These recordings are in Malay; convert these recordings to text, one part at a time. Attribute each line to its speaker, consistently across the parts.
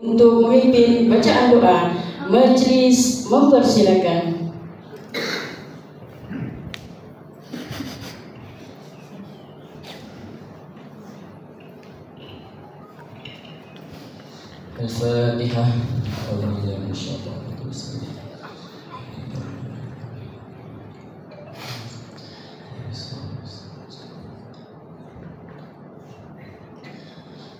Speaker 1: Untuk memimpin bacaan doa, majelis mempersilakan.
Speaker 2: Al-Fatihah.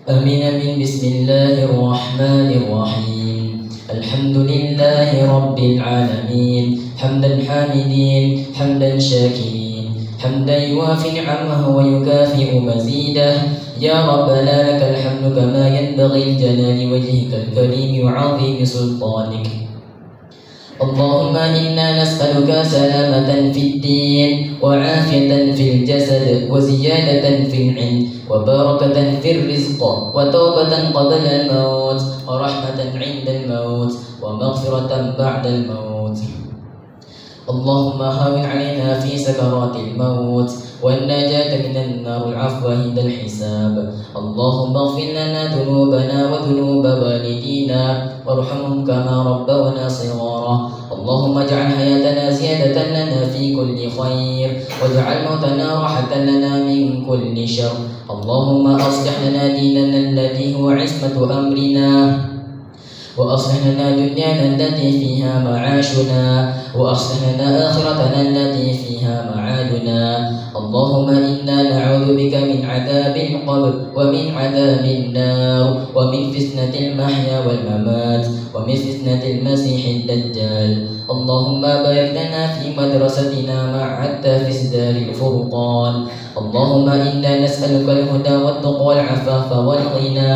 Speaker 2: Amin amin. Bismillahirrahmanirrahim. Alhamdulillahi rabbil alamin. Hamdan hamidin, hamdan syakirin, hamdan yuwafi ni'amahu wa yukafi'u mazidah. Ya Rabbana lakal hamdu kama yanbaghi lijalali wajhikal karim wa 'azimi sultanik. Allahumma inna nas'aluka salamatan fid din wa 'afiyatan fil jasad wa ziyadatan fil 'ilm wa barakatan fil rizq wa tawbatan qabla al-maut wa rahmatan 'inda al-maut wa maghfiratan ba'da al-maut. Allahumma hawwin 'alaina fi sakaratil maut والنجاة من النار والعفو عند الحساب. اللهم اغفر لنا ذنوبنا وذنوب والدينا وارحمهم كما ربونا صغارا. اللهم اجعل حياتنا زيادة لنا في كل خير واجعل موتنا راحة لنا من كل شر. اللهم أصلح لنا ديننا الذي هو عصمة أمرنا وأصلح لنا دنيانا التي فيها معاشنا وأصلح لنا آخرتنا التي فيها معادنا. اللهم إنا نعوذ بك من عذاب القبر ومن عذاب النار ومن فتنة المحيا والممات ومن فتنة المسيح الدجال. اللهم بارك لنا في مدرستنا مع التافز دار الفرقان. اللهم إنا نسألك الهدى والتقى والعفاف والغنى.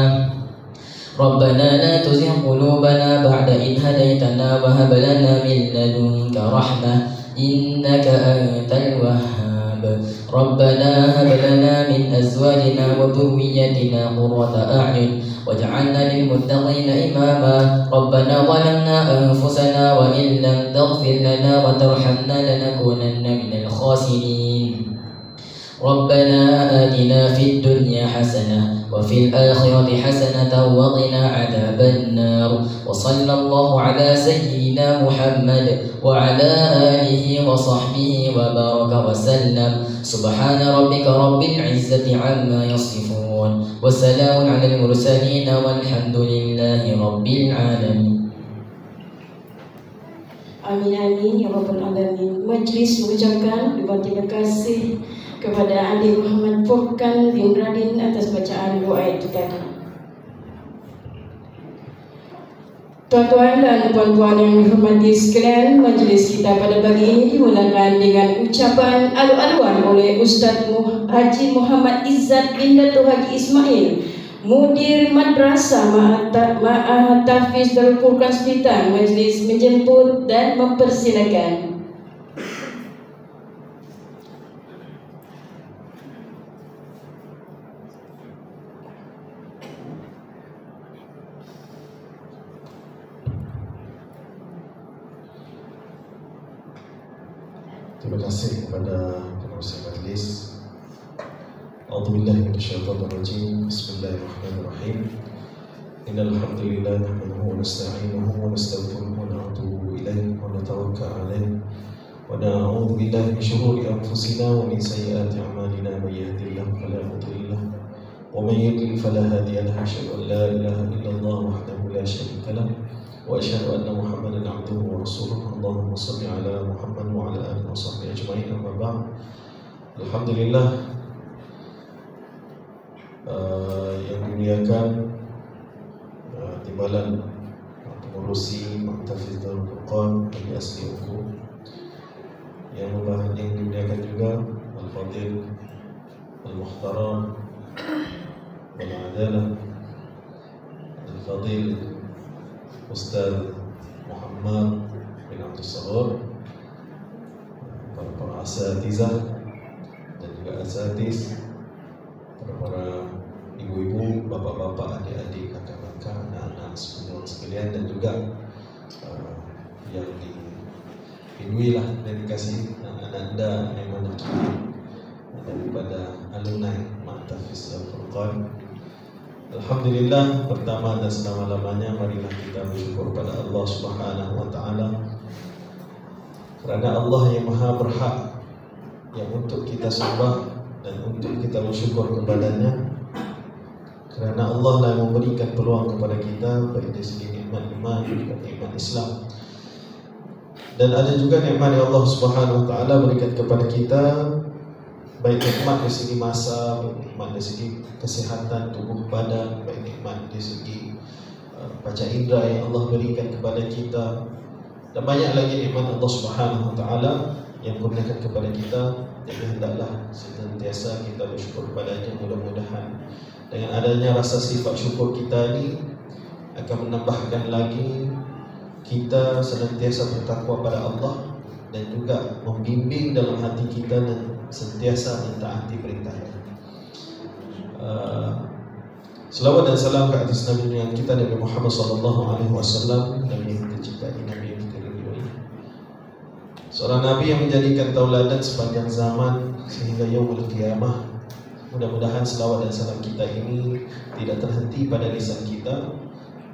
Speaker 2: ربنا لا تزغ قلوبنا بعد إذ هديتنا وهب لنا من لدنك رحمة إنك أنت الوهاب. ربنا هب لنا من أزواجنا وذريتنا قرة أعين واجعلنا للمتقين إماما. ربنا ظلمنا أنفسنا وإن لم تغفر لنا وترحمنا لنكونن من الخاسرين. ربنا آتنا في الدنيا حسنة وفي الآخرة حسنة وقنا عذاب النار. وصلى الله على سيدنا محمد وعلى آله وصحبه وبارك وسلم. سبحان ربك رب العزة عما يصفون وسلام على المرسلين والحمد لله رب العالمين.
Speaker 1: Amin amin ya rabbal alamin. Majlis mengucapkan ribuan terima kasih kepada Adik Muhammad Furkan bin Radin atas bacaan doa itu tadi. Tuan-tuan dan puan-puan yang dihormati sekalian, majlis kita pada pagi ini dimulakan dengan ucapan alu-aluan oleh Ustaz Haji Muhammad Izzat bin Dato' Haji Ismail, Mudir Madrasah Ma'ahad Tahfiz Darul Furqan Sembilan. Majlis menjemput dan mempersilakan.
Speaker 3: Terima kasih kepada pengurusi majlis. A'udzubillahi minasyaitonir rajim. Bismillahirrahmanirrahim. Innal hamdalillah nahmaduhu wa nasta'inuhu wa nastaghfiruhu wa natubu ilaihi wa natawakkalu alaihi wa na'udzu billahi min shururi anfusina wa min sayyiati a'malina. May yahdihillahu fala mudilla lahu wa may yudlil fala hadiya lahu. Asyhadu an la ilaha illallah wahdahu la syarika lahu wa asyhadu anna Muhammadan abduhu wa rasuluh. Allahumma shalli ala Muhammad wa ala alihi wa sahbihi ajma'in. Amma ba'd. Alhamdulillah, yang dimuliakan timbalan pengurusi Mahtafiz Darul Furqan dari asli Uku, yang dimuliakan juga Al-Fadil Al-Muhtaram Wal-Adalah Al-Fadil Ustaz Muhammad bin Abdul Sabur, para asatizah dan juga asatiz, para ibu-ibu, bapak-bapak, adik-adik, kakak-kakak, anak-anak sekalian, dan juga yang dipilih lah dan dikasih anak-anak yang mana daripada alumni Mahtafiz Darul Furqan. Alhamdulillah, pertama dan selama-lamanya marilah kita bersyukur pada Allah Subhanahu wa taala. Kerana Allah yang Maha berhak yang untuk kita sembah dan untuk kita bersyukur kepadanya. Kerana Allah lah yang memberikan peluang kepada kita baik dari segi nikmat iman dan nikmat Islam. Dan ada juga nikmat yang Allah Subhanahu wa taala berikan kepada kita, baik nikmat dari segi masa, baik nikmat dari segi kesihatan tubuh badan, baik nikmat dari segi panca indera yang Allah berikan kepada kita, dan banyak lagi nikmat Allah Subhanahu wa taala yang kurniakan kepada kita. Jadi hendaklah senantiasa kita bersyukur kepadanya. Mudah-mudahan dengan adanya rasa sifat syukur kita ini akan menambahkan lagi kita senantiasa bertakwa pada Allah dan juga membimbing dalam hati kita dan sentiasa mentaati perintahnya. Selawat dan salam ke atas Nabi yang kita Nabi Muhammad SAW, Nabi yang kita cintai, Nabi yang kita ridhoi. Seorang Nabi yang menjadikan tauladan sepanjang zaman sehingga yaumul qiyamah. Mudah-mudahan selawat dan salam kita ini tidak terhenti pada lisan kita,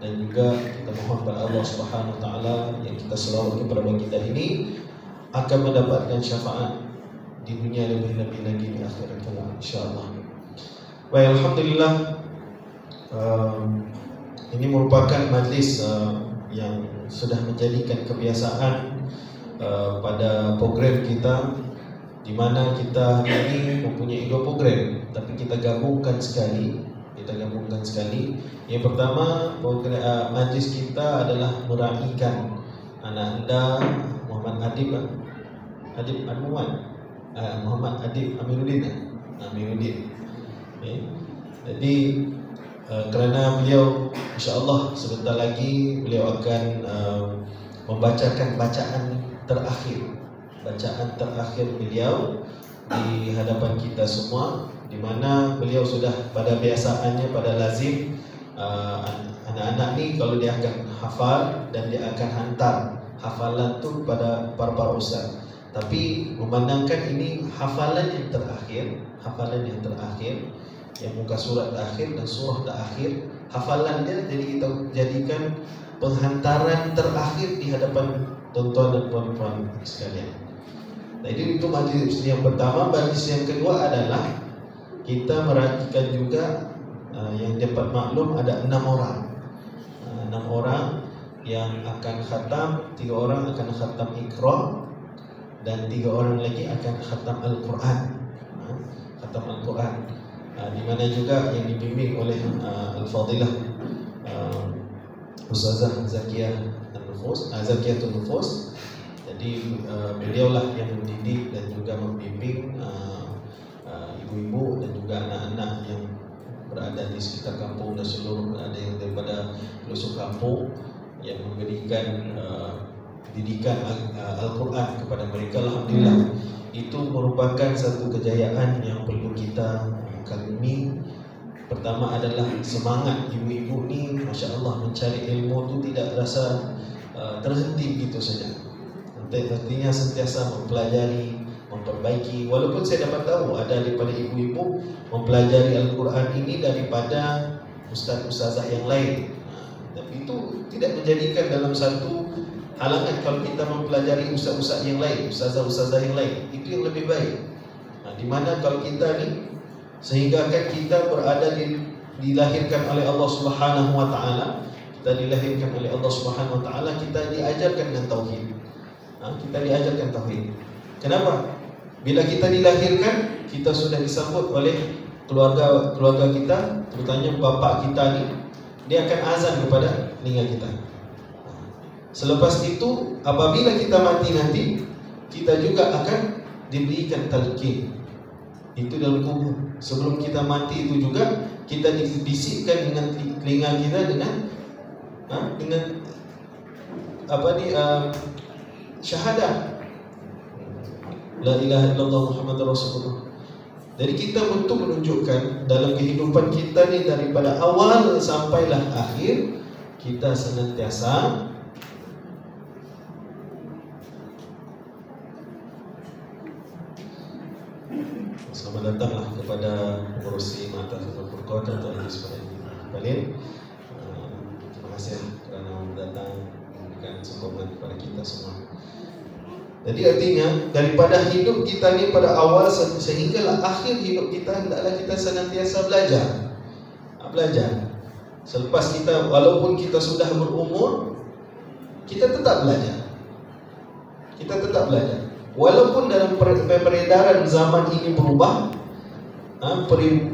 Speaker 3: dan juga kita mohon kepada Allah Subhanahu wa taala yang kita selawat kepada kita ini akan mendapatkan syafaat di dunia lebih-lebih lagi di akhirat kelak insyaallah. Baik, alhamdulillah, ini merupakan majlis yang sudah menjadikan kebiasaan pada program kita, di mana kita hari ini mempunyai 2 program tapi kita gabungkan sekali. Yang pertama, majlis kita adalah meraihkan anak anda Muhammad Adib Muhammad Adib Amiruddin. Jadi kerana beliau insya-Allah sebentar lagi beliau akan membacakan bacaan terakhir beliau di hadapan kita semua, di mana beliau sudah pada biasaannya, pada lazim anak-anak ni kalau dia akan hafal dan dia akan hantar hafalan tu pada para ustaz. Tapi memandangkan ini hafalan yang terakhir, yang muka surat terakhir dan surah terakhir, hafalan dia, jadi kita jadikan penghantaran terakhir di hadapan tuan-tuan dan puan-puan sekalian. Jadi itu majlis yang pertama. Majlis yang kedua adalah kita meraihkan juga yang dapat maklum ada 6 orang. 6 orang yang akan khatam, 3 orang akan khatam Iqra dan 3 orang lagi akan khatam Al-Quran. Khatam Al-Quran, di mana juga yang dibimbing oleh Al-Fadilah Ustazah Zakiyatul Nufus. Jadi beliaulah yang mendidik dan juga membimbing ibu-ibu dan juga anak-anak yang berada di sekitar kampung dan seluruh ada yang daripada pelosok kampung yang memberikan didikan Al-Quran kepada mereka. Alhamdulillah, itu merupakan satu kejayaan yang perlu kita kagumi. Pertama adalah semangat ibu-ibu ni, Masya Allah, mencari ilmu tu tidak rasa terhenti begitu saja. Artinya sentiasa mempelajari, memperbaiki. Walaupun saya dapat tahu ada daripada ibu-ibu mempelajari Al-Quran ini daripada ustaz-ustazah yang lain, tapi itu tidak menjadikan dalam satu halangan kalau kita mempelajari ustaz-ustaz yang lain, ustazah-ustazah yang lain. Itu yang lebih baik. Di mana kalau kita ni, sehingga kan kita berada dilahirkan oleh Allah Subhanahu wa taala, kita dilahirkan oleh Allah Subhanahu wa taala, kita diajarkan dengan tauhid. Kita diajarkan tauhid. Kenapa? Bila kita dilahirkan, kita sudah disambut oleh keluarga kita, terutamanya bapa kita ni, dia akan azan kepada telinga kita. Selepas itu, apabila kita mati nanti, kita juga akan diberikan talqin. Itu dalam kubur. Sebelum kita mati itu juga kita dibisikkan dengan telinga kita dengan syahadat la ilaha illallah Muhammadur Rasulullah. Jadi kita untuk menunjukkan dalam kehidupan kita ni, daripada awal sampailah akhir, kita senantiasa selamat datanglah kepada pengurusi Mata Furqatan atau sebagainya. Kalian terima kasih kerana datang memberikan sokongan kepada kita semua. Jadi artinya daripada hidup kita ni pada awal sehinggalah akhir hidup kita, hendaklah kita senantiasa belajar. Belajar. Selepas kita, walaupun kita sudah berumur, kita tetap belajar. Kita tetap belajar. Walaupun dalam peredaran zaman ini berubah,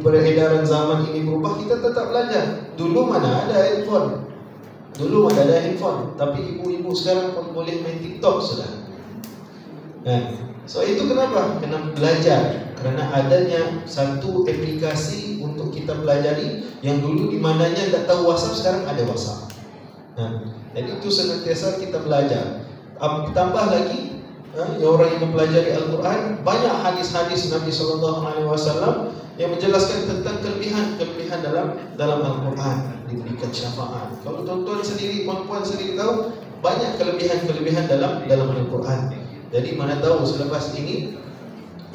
Speaker 3: peredaran zaman ini berubah, kita tetap belajar. Dulu mana ada handphone? Dulu mana ada handphone? Tapi ibu-ibu sekarang pun boleh main TikTok sudah. So itu kenapa? Kena belajar. Kerana adanya satu aplikasi untuk kita pelajari yang dulu di mananya tak tahu WhatsApp, sekarang ada WhatsApp. Jadi itu senantiasa kita belajar. Tambah lagi, orang yang mempelajari Al-Quran, banyak hadis-hadis Nabi SAW yang menjelaskan tentang kelebihan dalam Al-Quran, diberikan syafaat. Kalau tuan-tuan sendiri, puan-puan sendiri tahu, banyak kelebihan dalam Al-Quran. Jadi mana tahu selepas ini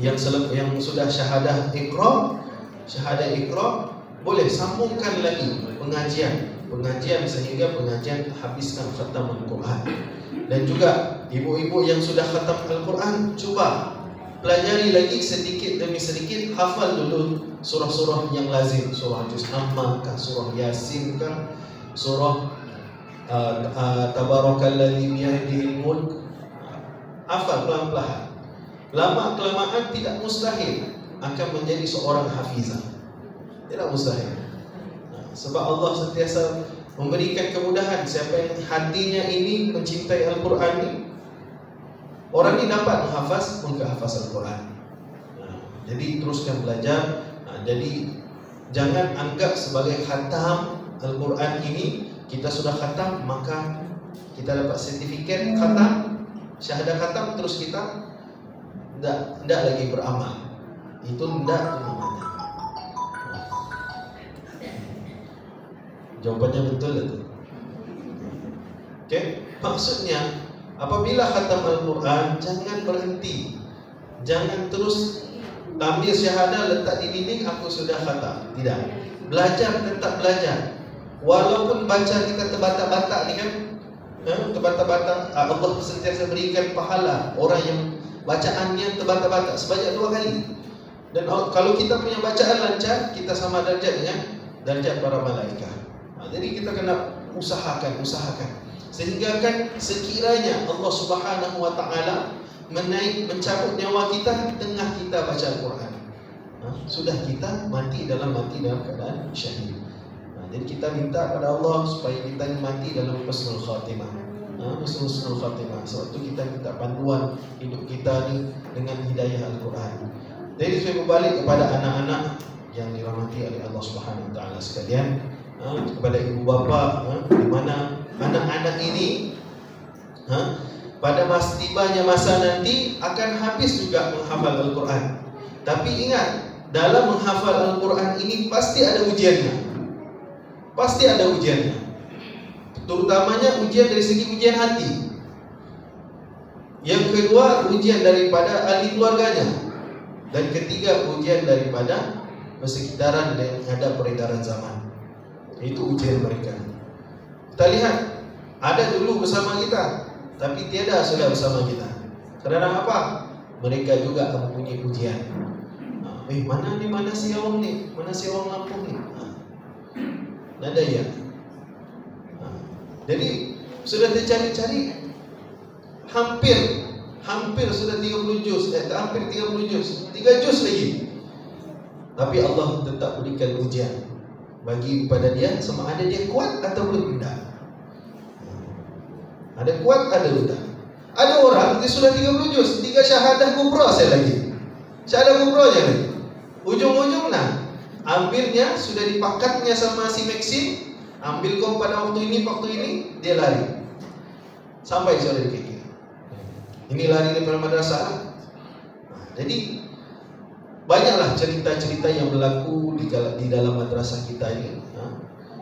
Speaker 3: yang sudah syahadah Iqra, boleh sambungkan lagi pengajian sehingga pengajian habiskan khatam Al-Quran. Dan juga ibu-ibu yang sudah khatam Al-Quran, cuba pelajari lagi sedikit demi sedikit, hafal dulu surah-surah yang lazim, surah Juz Amma kah, surah Yasin kah, surah Tabarakalladzi biyadihil mulk. Hafal pelan-pelan. Lama-kelamaan tidak mustahil akan menjadi seorang hafizah. Tidak mustahil. Sebab Allah sentiasa memberikan kemudahan. Siapa yang hatinya ini mencintai Al-Quran ini, orang ini dapat menghafaz Al-Quran. Jadi teruskan belajar. Jadi jangan anggap sebagai khatam Al-Quran ini, kita sudah khatam maka kita dapat sertifikat khatam, syahadah khatam, terus kita tidak lagi beramal. Itu tidak namanya. Jawabannya betul itu. Okay? Maksudnya apabila khatam Al-Quran, jangan berhenti. Jangan terus ambil syahadah letak di dinding, aku sudah khatam. Tidak. Belajar, tetap belajar. Walaupun baca kita terbata-bata ni kan, terbata-bata, Allah sentiasa berikan pahala orang yang bacaannya terbata-bata sebanyak 2 kali. Dan kalau kita punya bacaan lancar, kita sama darjat dengan darjat para malaikat. Jadi kita kena usahakan sehingga kan sekiranya Allah Subhanahu wa taala mencabut nyawa kita tengah kita baca Al-Quran, sudah kita mati dalam keadaan syahid. Jadi kita minta pada Allah supaya kita mati dalam husnul khatimah. Husnul khatimah. Sebab itu kita minta panduan hidup kita ni dengan hidayah Al-Quran. Jadi saya berbalik kepada anak-anak yang dirahmati oleh Allah Subhanahu wa taala sekalian, kepada ibu bapa, di mana anak-anak ini pada tibanya masa nanti akan habis juga menghafal Al-Quran. Tapi ingat, dalam menghafal Al-Quran ini pasti ada ujiannya. Pasti ada ujiannya. Terutamanya ujian dari segi ujian hati. Yang kedua, ujian daripada ahli keluarganya. Dan ketiga, ujian daripada persekitaran dan ada peredaran zaman. Itu ujian mereka. Kita lihat, ada dulu bersama kita, tapi tiada sudah bersama kita. Kerana apa? Mereka juga mempunyai ujian. Mana si awam ni? Mana si awam Lampung ni? Nada ya. Jadi sudah dicari-cari, hampir sudah 30 juz, hampir 30 juz, 3 juz lagi. Tapi Allah tetap berikan ujian bagi kepada dia, sama ada dia kuat atau belum tidak. Ada kuat, ada tidak. Ada orang dia sudah 30 juz, 3 syahadah kubra saya lagi. Syahadah kubra je lagi. Ujung-ujung ambilnya sudah dipakatnya sama si Maxim, ambil kau pada waktu ini, dia lari. Sampai sudah di kaki. Ini lari daripada madrasah. Jadi banyaklah cerita-cerita yang berlaku di dalam madrasah kita ini.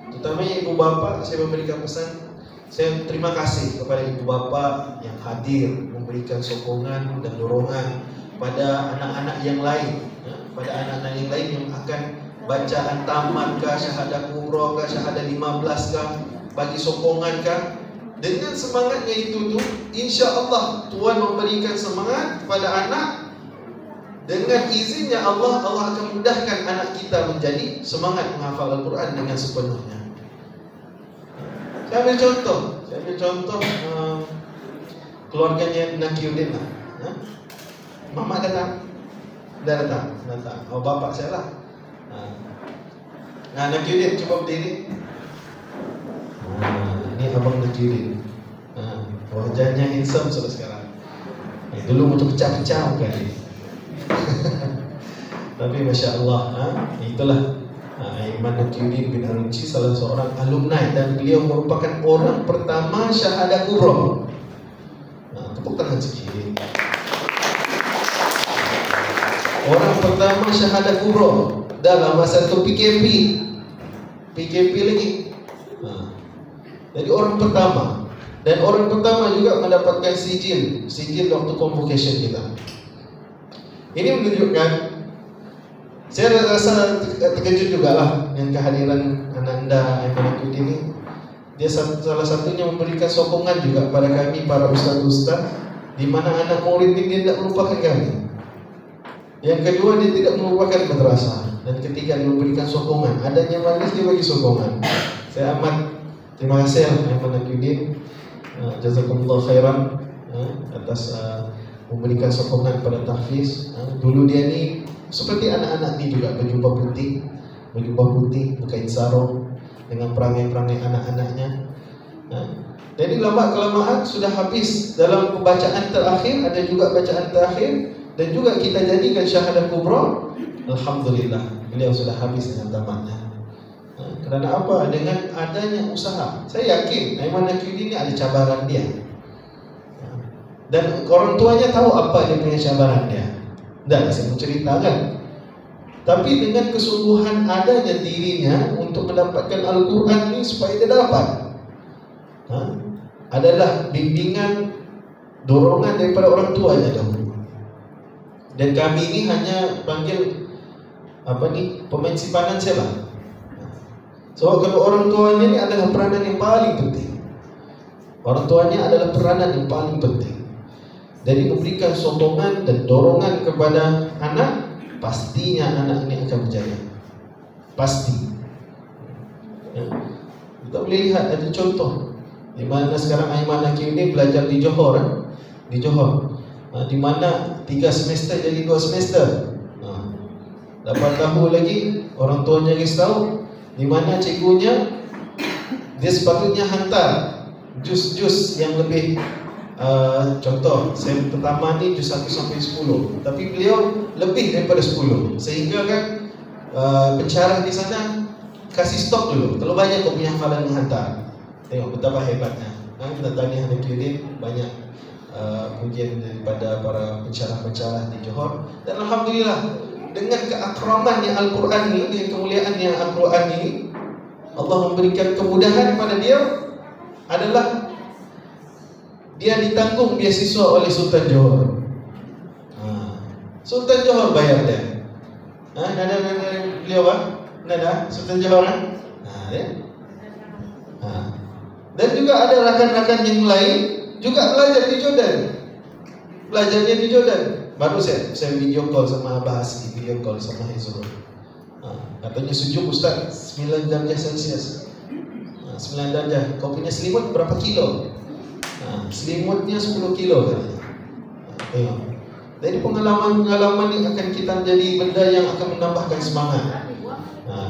Speaker 3: Terutamanya ibu bapa, saya memberikan pesan. Saya terima kasih kepada ibu bapa yang hadir memberikan sokongan dan dorongan pada anak-anak yang lain, pada anak-anak yang lain yang akan bacaan tamat kah, syahadah kubra kah, syahadah 15 kah, bagi sokongan kah. Dengan semangatnya itu tuh, insya Allah Tuhan memberikan semangat kepada anak. Dengan izinnya Allah, Allah akan mudahkan anak kita menjadi semangat menghafal Al-Quran dengan sepenuhnya. Saya ambil contoh keluarganya Nakiuddin lah. Mama datang. Oh, bapak saya lah. Nah, Nakiuddin coba berdiri. Ini abang Nakiuddin. Wajahnya handsome sudah sekarang. Dulu untuk pecah-pecah bukan ini. Tapi Masya Allah, itulah Aiman Nakiuddin bin Arunci, salah seorang alumni, dan beliau merupakan orang pertama syahadah kubra. Tepuk tangan sikit. Orang pertama syahadah kubra dalam masa itu PKP lagi. Jadi orang pertama, dan orang pertama juga mendapatkan sijil waktu convocation kita. Ini menunjukkan, saya rasa terkejut juga lah dengan kehadiran Ananda Aiman Nakiuddin ini. Dia salah satunya memberikan sokongan juga pada kami para ustaz-ustaz, di mana anak murid ini dia tidak melupakan kami. Yang kedua, dia tidak melupakan madrasah. Dan ketiga, dia memberikan sokongan. Adanya majlis, dia bagi sokongan. Saya amat terima kasih Aiman Nakiuddin, jazakumullah khairan atas memberikan sokongan pada tahfiz. Dulu dia ni seperti anak-anak ni juga, berjubah putih, berkain sarung dengan perangai-perangai anak-anaknya. Jadi lama-kelamaan sudah habis dalam pembacaan terakhir, ada juga bacaan terakhir, dan juga kita jadikan syahadah kubra. Alhamdulillah, beliau sudah habis dengan tamatnya. Kerana apa? Dengan adanya usaha. Saya yakin Aiman Nakiuddin ini ada cabaran dia, dan orang tuanya tahu apa dia punya cabaran dia. Dah saya mau ceritakan. Tapi dengan kesungguhan adanya dirinya untuk mendapatkan Al-Quran ini supaya dia dapat, adalah bimbingan, dorongan daripada orang tuanya dahulu. Dan kami ini hanya panggil pemain simpanan saya lah. So kalau orang tuanya ini adalah peranan yang paling penting. Orang tuanya adalah peranan yang paling penting. Jadi memberikan sokongan dan dorongan kepada anak, pastinya anak ini akan berjaya. Pasti. Kita boleh lihat ada contoh di mana sekarang Aiman Nakiuddin belajar di Johor. Di mana 3 semester jadi 2 semester. Dapat tahu lagi, orang tuanya risau, di mana cikgunya dia sepatutnya hantar juz-juz yang lebih, contoh saya pertama ni juz 1 sampai 10, tapi beliau lebih daripada 10, sehingga kan pensyarah di sana kasih stop dulu, terlalu banyak kau punya hafalan menghantar. Tengok betapa hebatnya. Kita tahniah Nakiuddin, banyak pujian daripada para pensyarah-pensyarah di Johor. Dan Alhamdulillah, dengan keakramannya Al-Quran ini, dengan kemuliaannya Al-Quran ini, Allah memberikan kemudahan kepada dia, adalah dia ditanggung beasiswa oleh Sultan Johor. Sultan Johor bayar dia. Nada beliau nada Sultan Johor dan juga ada rakan-rakan yang lain juga belajar di Jordan. Belajarnya di Jordan. Baru saya video call sama Abah Asli, video call sama Hizrul. Katanya sejuk Ustaz, 9 darjah Celsius. 9 darjah. Kau punya selimut berapa kilo? Selimutnya 10 kilo katanya. Tengok. Jadi pengalaman-pengalaman ini akan kita menjadi benda yang akan menambahkan semangat.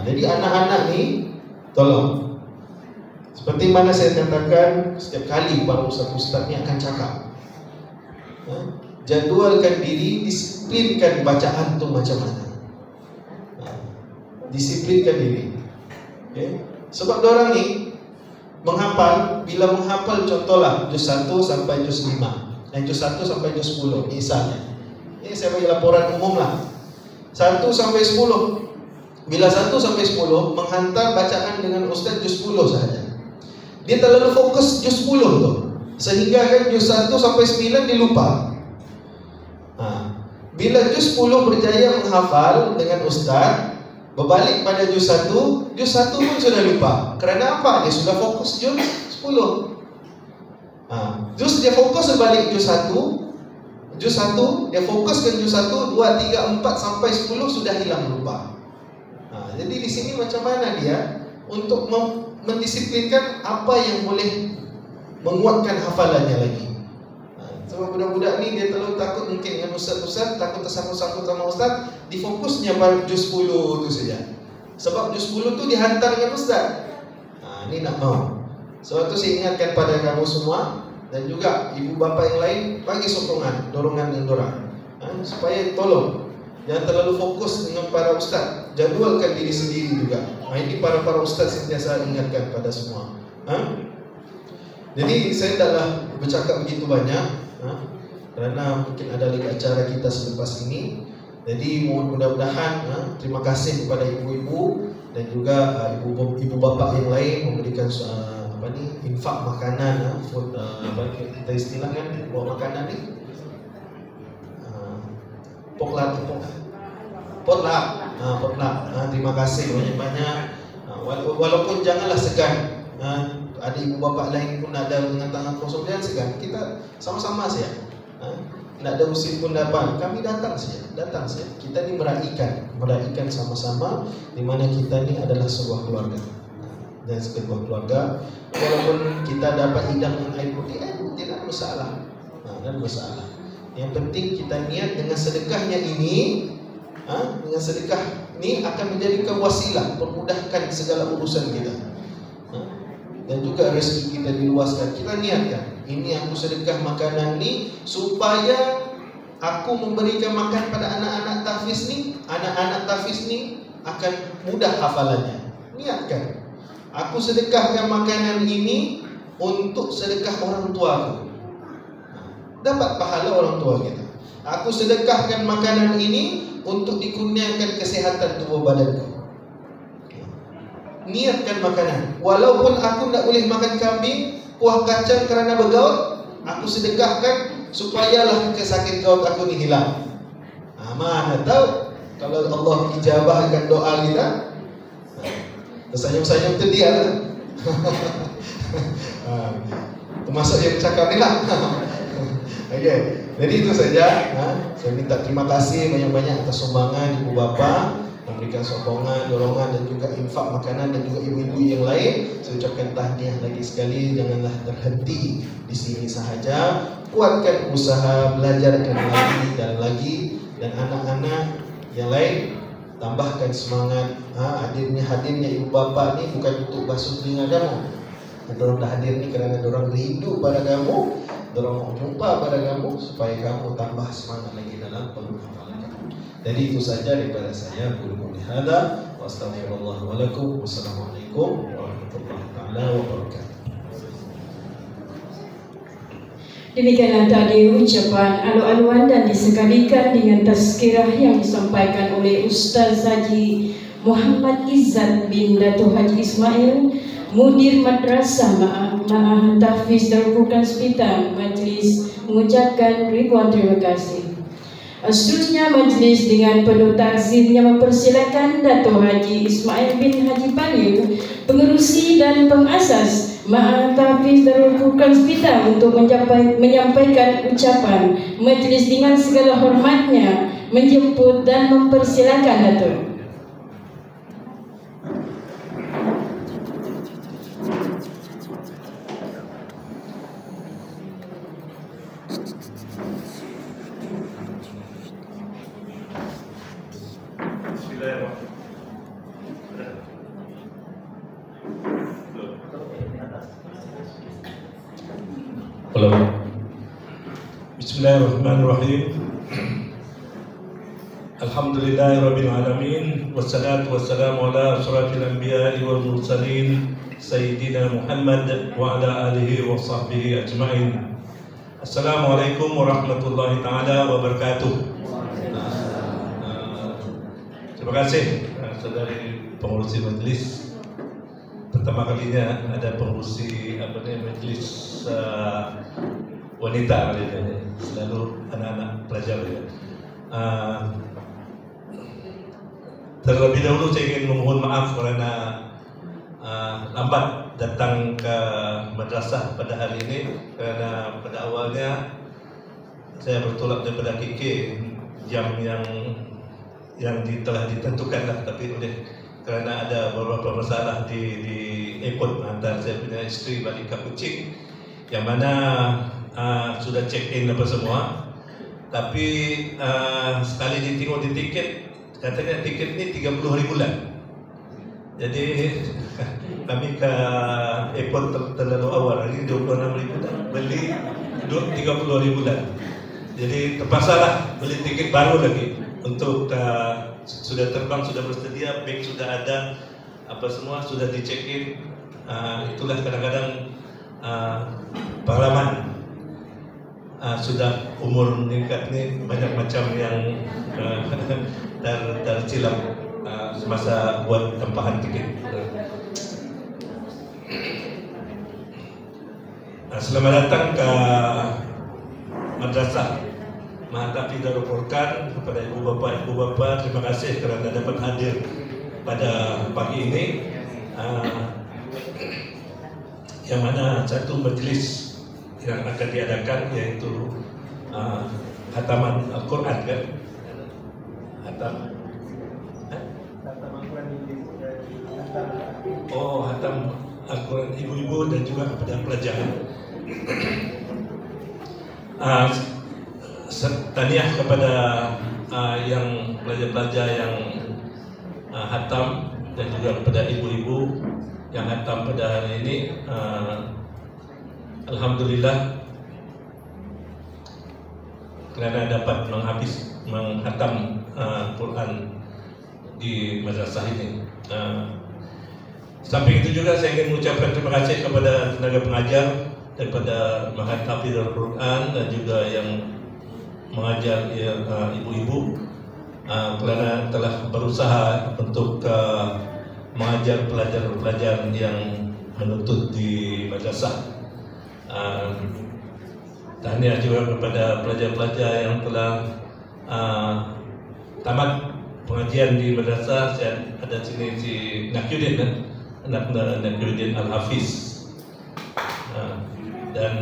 Speaker 3: Jadi anak-anak ni tolong. Seperti mana saya katakan setiap kali para ustaz-ustaz ni akan cakap, jadualkan diri, disiplinkan bacaan tu macam mana. Disiplinkan diri. Sebab diorang ni menghafal, bila menghafal contohlah juz 1 sampai juz 5, juz 1 sampai juz 10 misalnya. Ini saya bagi laporan umum lah. 1 sampai 10. Bila 1 sampai 10 menghantar bacaan dengan ustaz juz 10 sahaja. Dia terlalu fokus juz 10 tu, sehingga kan juz 1 sampai 9 dia lupa. Bila juz 10 berjaya menghafal dengan ustaz, Berbalik pada juz 1 pun sudah lupa. Kerana apa? Dia sudah fokus juz 10. Juz dia fokus berbalik juz 1, dia fokuskan juz 1, 2, 3, 4 sampai 10 sudah hilang lupa. Jadi di sini macam mana dia untuk mendisiplinkan apa yang boleh menguatkan hafalannya lagi. Sebab budak-budak ni dia terlalu takut mungkin dengan ustaz-ustaz, takut tersangkut-sangkut sama ustaz, difokusnya pada juz 10 tu saja. Sebab juz 10 tu dihantar dengan ustaz. Ni nak mau. Sebab tu saya ingatkan pada kamu semua dan juga ibu bapa yang lain, bagi sokongan, dorongan dan dorang, supaya tolong jangan terlalu fokus dengan para ustaz, jadualkan diri sendiri juga. Ini para ustaz sentiasa ingatkan pada semua. Jadi saya taklah bercakap begitu banyak, kerana mungkin ada lagi acara kita selepas ini. Jadi mudah-mudahan terima kasih kepada ibu-ibu dan juga ibu bapa yang lain memberikan infak makanan, food, kita istilahkan bawa makanan ni potluck. Terima kasih banyak-banyak. Walaupun janganlah segan, ada ibu bapa lain pun ada dengan tangan kosong, jangan segan. Kita sama-sama saja. Tidak ada usil pun dapat, kami datang saja. Kita ni meraihkan sama-sama, di mana kita ni adalah sebuah keluarga. Dan sebuah keluarga, walaupun kita dapat hidang dengan air putih, tidak masalah. Yang penting kita niat dengan sedekahnya ini, dengan sedekah ini akan menjadikan wasilah, memudahkan segala urusan kita, dan juga rezeki kita diluaskan. Kita niatkan, ini aku sedekah makanan ni supaya aku memberikan makan pada anak-anak tahfiz ni. Anak-anak tahfiz ni akan mudah hafalannya. Niatkan, aku sedekahkan makanan ini untuk sedekah orang tua aku, dapat pahala orang tua kita. Aku sedekahkan makanan ini untuk dikurniakan kesehatan tubuh badanku. Niatkan makanan. Walaupun aku tak boleh makan kambing, kuah kacang kerana bergaut, aku sedekahkan supayalah kesakit gaut aku ni hilang. Mana tahu kalau Allah ijabahkan doa kita. Tersenyum-senyum tu dia lah. Termasuk yang bercakap ni lah. Okay. Jadi itu saja. Saya minta terima kasih banyak-banyak atas sumbangan ibu bapa, memberikan sokongan, dorongan dan juga infak makanan, dan juga ibu-ibu yang lain. Saya ucapkan tahniah lagi sekali. Janganlah terhenti di sini sahaja. Kuatkan usaha, belajarkan lagi dan lagi. Dan anak-anak yang lain, tambahkan semangat. Hadirnya ibu bapa ni bukan untuk basuh telinga kamu. Dorang dah hadir ni kerana dorang rindu pada kamu, dorang mau jumpa pada kamu, supaya kamu tambah semangat lagi dalam penghafalan kamu. Jadi itu saja daripada saya. Qul hadza wa astaghfirullah wa lakum. Wassalamualaikum warahmatullahi taala wabarakatuh.
Speaker 1: Demikianlah tadi ucapan alu-aluan dan disekalikan dengan tazkirah yang disampaikan oleh Ustaz Haji Muhammad Izzat bin Dato' Haji Ismail, Mudir Madrasah Ma'ahad Tahfiz Darul Furqan Sepitang. Majlis mengucapkan ribuan terima kasih. Seterusnya majlis dengan penuh takzimnya mempersilakan Dato' Haji Ismail bin Haji Panil, pengerusi dan pengasas Ma'ahad Tahfiz Darul Furqan Sepitang, untuk menyampaikan ucapan. Majlis dengan segala hormatnya menjemput dan mempersilakan Dato'.
Speaker 4: Bismillahirrahmanirrahim. Alhamdulillahirabbil alamin, wassalatu wassalamu ala asyrafil anbiya'i wal mursalin sayyidina Muhammad wa ala alihi wa sahbihi ajma'in. Assalamualaikum warahmatullahi taala wabarakatuh. Terima kasih saudari pengurusi majlis. Pertama kalinya ada pengurusi majlis wanita kali ini, selalu anak-anak pelajar ya. Terlebih dahulu saya ingin memohon maaf karena lambat datang ke madrasah pada hari ini, karena pada awalnya saya bertolak daripada KK jam yang telah ditentukan lah, tapi kerana ada beberapa masalah di airport antara saya punya isteri balik ke Kuching, yang mana sudah check in apa semua, tapi sekali ditengok di tiket, katanya tiket ini 30 hari bulan. Jadi kami ke airport terlalu awal, ini 26 hari bulan, beli 30 hari bulan. Jadi terpaksalah beli tiket baru lagi untuk sudah terbang, sudah bersedia, bag sudah ada, apa semua sudah di check in. Itulah kadang-kadang pengalaman sudah umur meningkat ni banyak macam yang tersilap semasa buat tempahan tiket. Selamat datang ke Madrasah Mahatafidz Darul Furqan. Kepada ibu bapa, terima kasih kerana dapat hadir pada pagi ini, yang mana satu majlis yang akan diadakan yaitu khataman Al-Quran, kan? Khatam Al-Quran ibu-ibu dan juga kepada pelajar. Tahniah kepada yang pelajar-pelajar yang khatam dan juga kepada ibu-ibu yang khatam pada hari ini. Alhamdulillah kerana dapat menghatam Quran di madrasah ini. Samping itu juga saya ingin mengucapkan terima kasih kepada tenaga pengajar daripada Mahatafidz Darul Furqan dan juga yang mengajar ibu-ibu kerana telah berusaha untuk mengajar pelajar-pelajar yang menuntut di madrasah. Tahniah juga kepada pelajar-pelajar yang telah tamat pengajian di madrasah. Saya ada sini si Nakyuddin, kan? Anak Nakyuddin Al-Hafiz, dan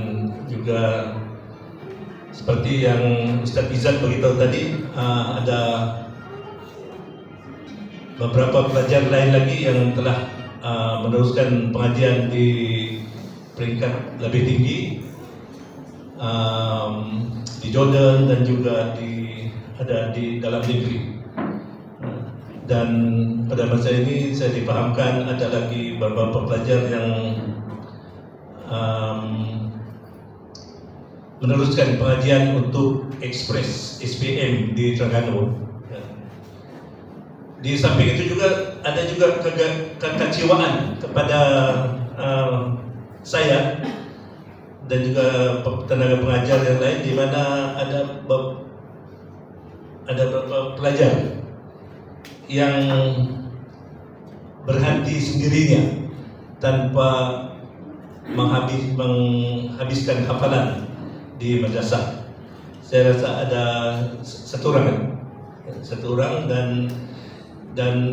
Speaker 4: juga seperti yang Ustaz Izzat beritahu tadi, ada beberapa pelajar lain lagi yang telah meneruskan pengajian di peringkat lebih tinggi di Jordan dan juga ada di dalam negeri. Dan pada masa ini saya dipahamkan ada lagi beberapa pelajar yang meneruskan pengajian untuk Express SPM di Terengganu. Di samping itu juga ada juga kekecewaan kepada saya dan juga tenaga pengajar yang lain, di mana ada beberapa pelajar yang berhenti sendirinya tanpa menghabiskan hafalan di madrasah. Saya rasa ada satu orang dan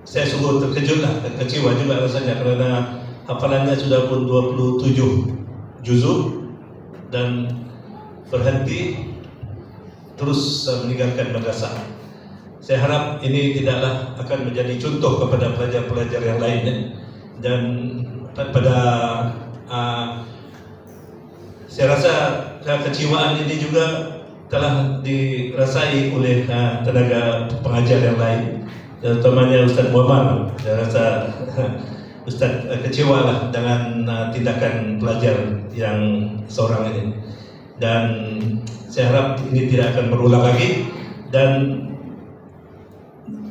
Speaker 4: saya sungguh terkejutlah, kecewa juga rasanya kerana hafalannya sudah pun 27 juzuk dan berhenti terus meninggalkan madrasah. Saya harap ini tidaklah akan menjadi contoh kepada pelajar-pelajar yang lain, dan pada saya rasa kekecewaan ini juga telah dirasai oleh tenaga pengajar yang lain, terutamanya Ustaz Muhammad. Saya rasa Ustaz kecewa lah dengan tindakan pelajar yang seorang ini, dan saya harap ini tidak akan berulang lagi, dan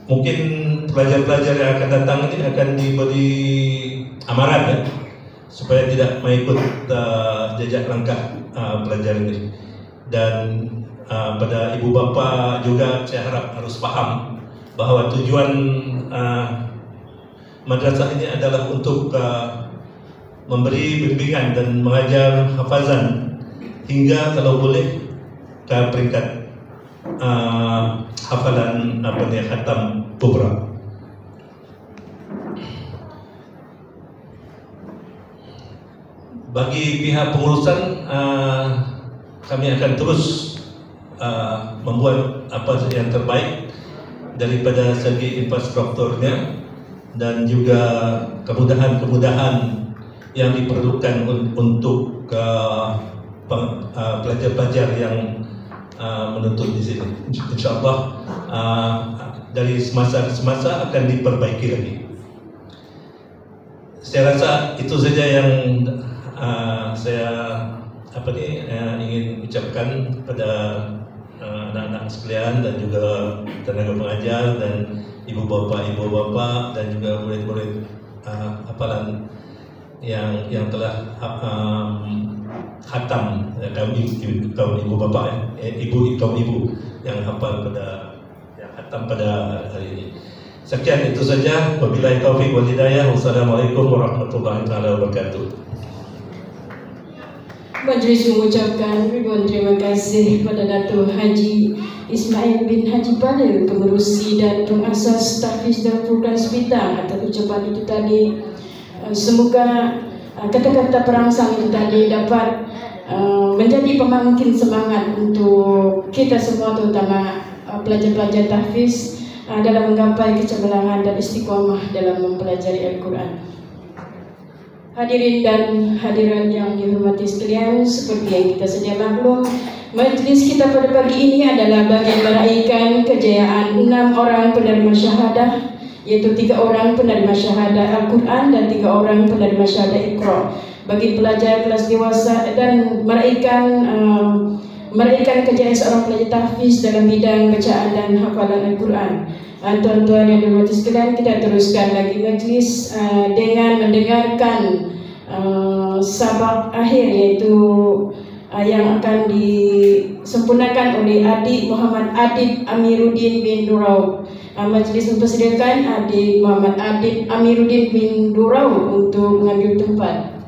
Speaker 4: mungkin pelajar-pelajar yang akan datang ini akan diberi amaran, ya, supaya tidak mengikut jejak langkah pelajar ini. Dan pada ibu bapa juga saya harap harus paham bahawa tujuan madrasah ini adalah untuk memberi bimbingan dan mengajar hafazan hingga kalau boleh ke peringkat hafalan khatam kubra. Bagi pihak pengurusan, kami akan terus membuat apa yang terbaik daripada segi infrastrukturnya dan juga kemudahan-kemudahan yang diperlukan untuk pelajar-pelajar yang menuntut di sini. InsyaAllah dari semasa ke semasa akan diperbaiki lagi. Saya rasa itu saja yang saya ingin ucapkan kepada anak-anak sekalian dan juga tenaga pengajar dan ibu bapa dan juga murid-murid hafalan yang telah khatam, kaum ibu bapa, kaum ibu yang hafal yang khatam pada hari ini. Sekian itu saja. Wabillahi taufiq wal hidayah. Wassalamualaikum warahmatullahi wabarakatuh.
Speaker 1: Majlis mengucapkan ribuan terima kasih pada Datuk Haji Ismail bin Haji Balil, Kemerusi dan Pengasas Tahfiz dan Program Sepitang, atas ucapan itu tadi. Semoga kata-kata perangsang itu tadi dapat menjadi pemangkin semangat untuk kita semua, terutama pelajar-pelajar tahfiz dalam menggapai kecemerlangan dan istiqomah dalam mempelajari Al-Quran. Hadirin dan hadirat yang dihormati sekalian, seperti yang kita sedia maklum, majlis kita pada pagi ini adalah bagian meraihkan kejayaan 6 orang penerima syahadah, yaitu 3 orang penerima syahadah Al-Quran dan 3 orang penerima syahadah Iqra bagi pelajar kelas dewasa, dan meraihkan kejayaan seorang pelajar tahfiz dalam bidang bacaan dan hafalan Al-Quran. Tuan-tuan yang dihormati sekalian, kita teruskan lagi majlis dengan mendengarkan sabak akhir, yaitu yang akan disempurnakan oleh Adik Muhammad Adib Amiruddin bin Durau. Majlis mempersediakan Adik Muhammad Adib Amiruddin bin Durau untuk mengambil tempat.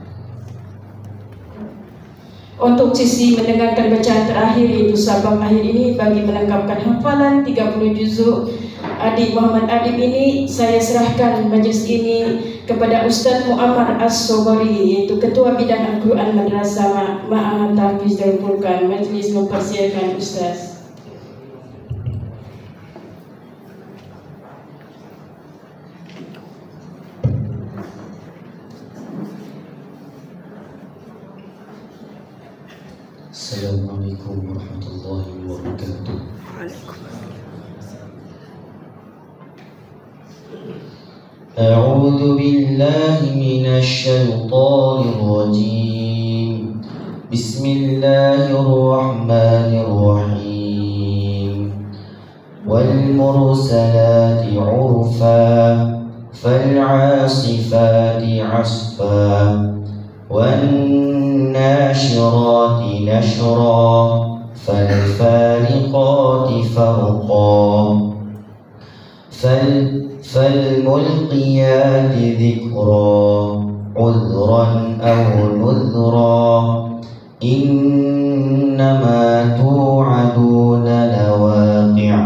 Speaker 1: Untuk sisi mendengarkan bacaan terakhir, yaitu sabak akhir ini, bagi melengkapkan hafalan 30 juzuk Adik Muhammad Adib ini, saya serahkan majlis ini kepada Ustaz Muammar As-Sobari, yaitu Ketua Bidang Al-Quran Madrasah Ma'ahad Tahfiz Darul Furqan. Majlis mempersilakan Ustaz.
Speaker 2: Assalamualaikum warahmatullahi wabarakatuh. A'udzu billahi minasy syaithanir rajim. Bismillahirrahmanirrahim. Wal mursalati 'urfa, fal 'asifati 'asfa, wan nashirati nashra, fal fariqati farqa, فالملقيات ذكرا عذرا أو نذرا إنما توعدون لواقع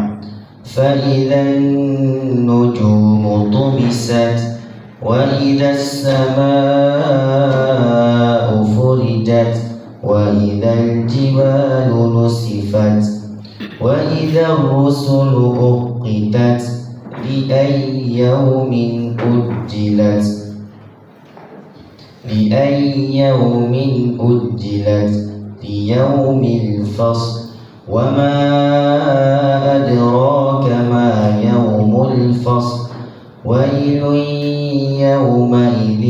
Speaker 2: فإذا النجوم طمست وإذا السماء فرجت وإذا الجبال نسفت وإذا الرسل أقتت لأي يوم أجلت ليوم الفصل وما أدراك ما يوم الفصل ويل يومئذ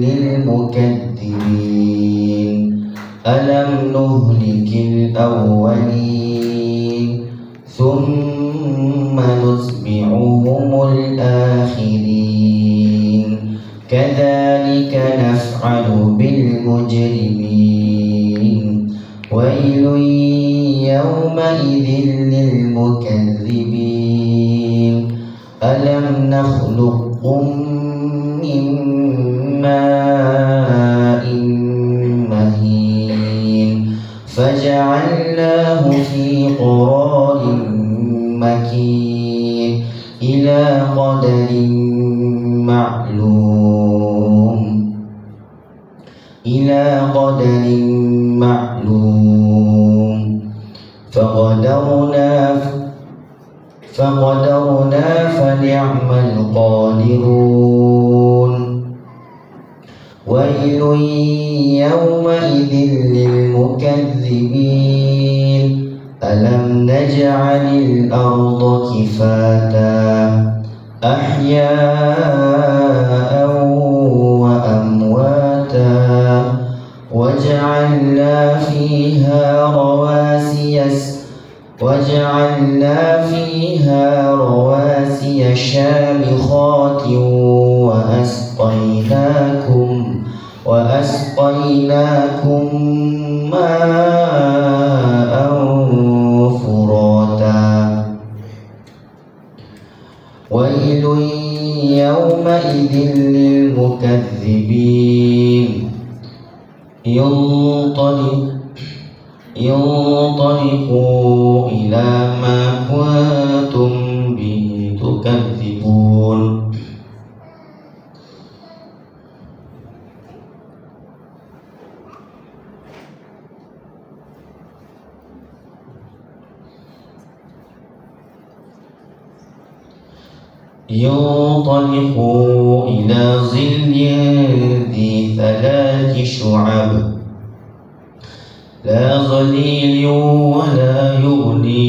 Speaker 2: للمكذبين ألم نهلك الأولين ثم نتبعهم الآخرين كذلك نفعل بالمجرمين ويل يومئذ للمكذبين ألم نخلقكم من ماء مهين فجعلناه في قرار
Speaker 5: إلى قدر معلوم فقدرنا فنعم القادرون ويل يومئذ للمكذبين ألم نجعل الأرض كفاتا أحياء وأمواتا وجعلنا فيها رواسي شامخات وأسقيناكم ماء فراتا ويل يومئذ للمكذبين انطلقوا إلى ما كنتم به تكذبون ينطلقوا إلى ظل ذي 3 شعب لا ظليل ولا يغني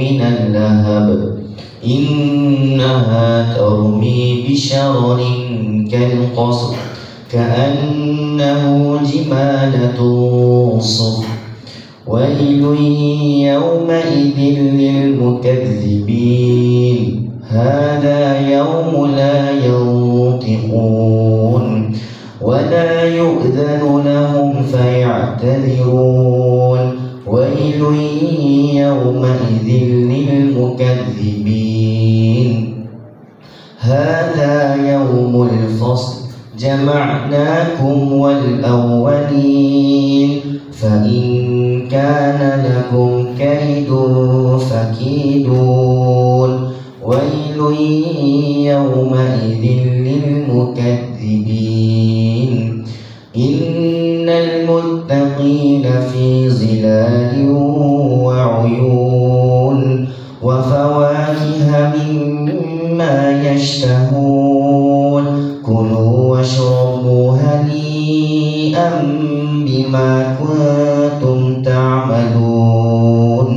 Speaker 5: من اللهب إنها ترمي بشرر كالقصر كأنه جمالة صفر ويل يومئذ للمكذبين هذا يوم لا ينطقون ولا يؤذن لهم فيعتذرون ويل يومئذ للمكذبين هذا يوم الفصل جمعناكم والأولين فإن كان لكم كيد فكيدون ويل يومئذ للمكذبين إن المتقين في ظلال وعيون وفواكه مما يشتهون كلوا واشربوا هنيئا بما كنتم تعملون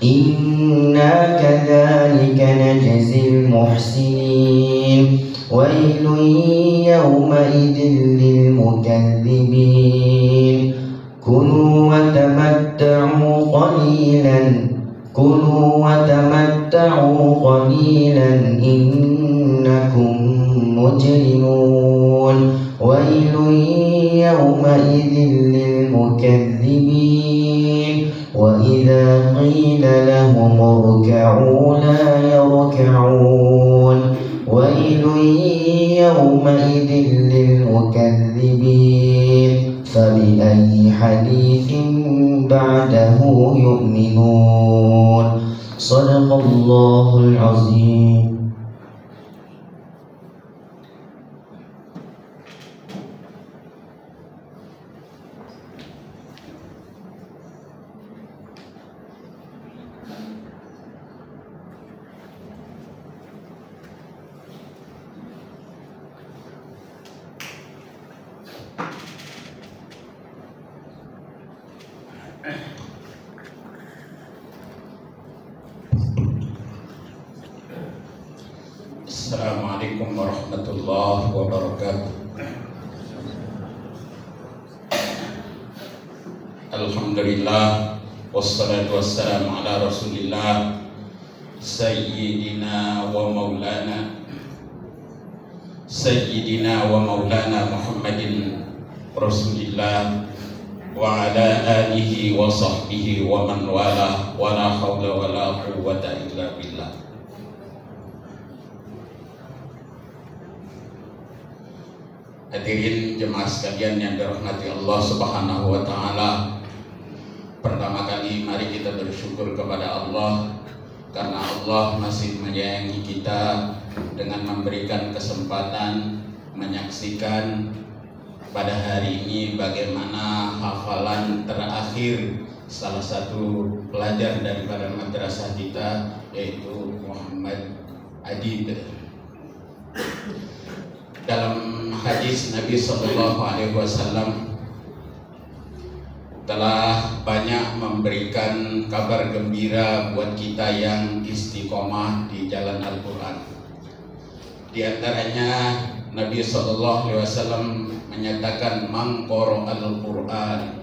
Speaker 5: إنا كذلك نجزي المحسنين ويل يومئذ للمكذبين كلوا وتمتعوا قليلا إنكم مجرمون ويل يومئذ للمكذبين وإذا قيل لهم اركعوا لا يركعون ويل يومئذ للمكذبين فبأي حديث بعده يؤمنون صدق الله العظيم.
Speaker 6: Assalamualaikum warahmatullahi wabarakatuh. Alhamdulillah wassalatu wassalamu ala Rasulillah Sayyidina wa maulana Muhammadin Rasulillah wa ala alihi wa sahbihi wa man wala wa la hawla wa la quwwata illa billah. Hadirin jemaah sekalian yang dirahmati Allah Subhanahu wa taala. Pertama kali mari kita bersyukur kepada Allah karena Allah masih menyayangi kita dengan memberikan kesempatan menyaksikan pada hari ini bagaimana hafalan terakhir salah satu pelajar daripada madrasah kita, yaitu Muhammad Adib. Dalam hadis Nabi SAW telah banyak memberikan kabar gembira buat kita yang istiqomah di jalan Al-Quran. Di antaranya Nabi SAW menyatakan, man qara al-Quran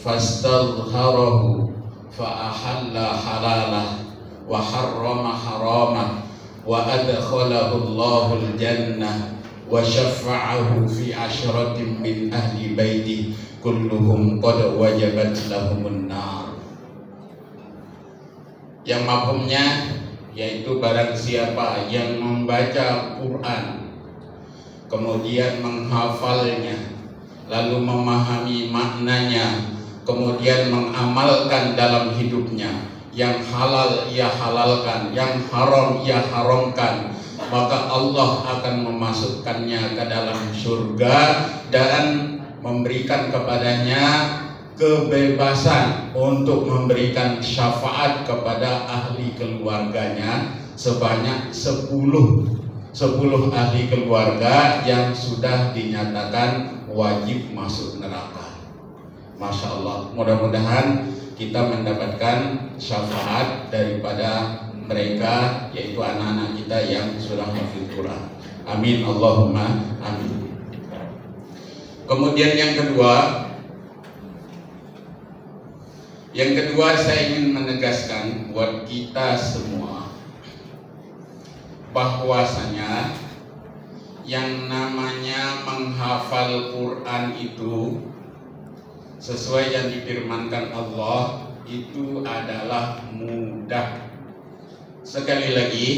Speaker 6: fastadhharahu fa ahalla halalah wa harrama haramah wa adkhalahu Allahul jannah wa syafa'ahu fi asyratin min ahli baiti kulluhum qad wajabat lahumun nar. Yang mafhumnya yaitu barang siapa yang membaca Quran kemudian menghafalnya lalu memahami maknanya kemudian mengamalkan dalam hidupnya, yang halal ia halalkan, yang haram ia haramkan, maka Allah akan memasukkannya ke dalam surga dan memberikan kepadanya kebebasan untuk memberikan syafaat kepada ahli keluarganya sebanyak 10 ahli keluarga yang sudah dinyatakan wajib masuk neraka. Masya Allah, mudah-mudahan kita mendapatkan syafaat daripada mereka, yaitu anak-anak kita yang sudah hafal Quran. Amin Allahumma amin. Kemudian yang kedua saya ingin menegaskan buat kita semua bahwasanya yang namanya menghafal Quran itu sesuai yang difirmankan Allah itu adalah mudah. Sekali lagi,